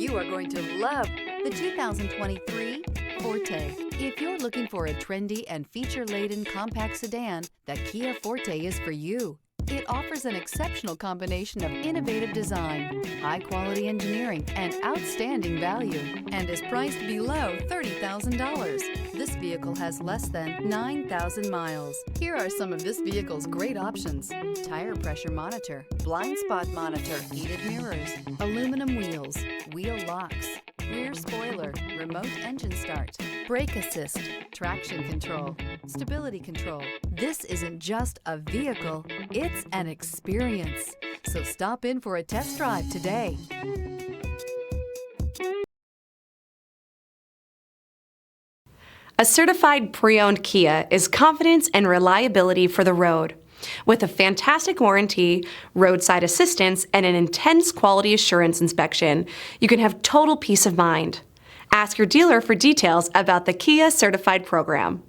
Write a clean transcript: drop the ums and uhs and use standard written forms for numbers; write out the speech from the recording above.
You are going to love the 2023 Forte. If you're looking for a trendy and feature-laden compact sedan, the Kia Forte is for you. It offers an exceptional combination of innovative design, high-quality engineering, and outstanding value, and is priced below $30,000. This vehicle has less than 9,000 miles. Here are some of this vehicle's great options: tire pressure monitor, blind spot monitor, heated mirrors, aluminum wheels, wheel locks, rear spoiler, remote engine start, brake assist, traction control, stability control. This isn't just a vehicle, it's an experience. So stop in for a test drive today. A certified pre-owned Kia is confidence and reliability for the road. With a fantastic warranty, roadside assistance, and an intense quality assurance inspection, you can have total peace of mind. Ask your dealer for details about the Kia Certified program.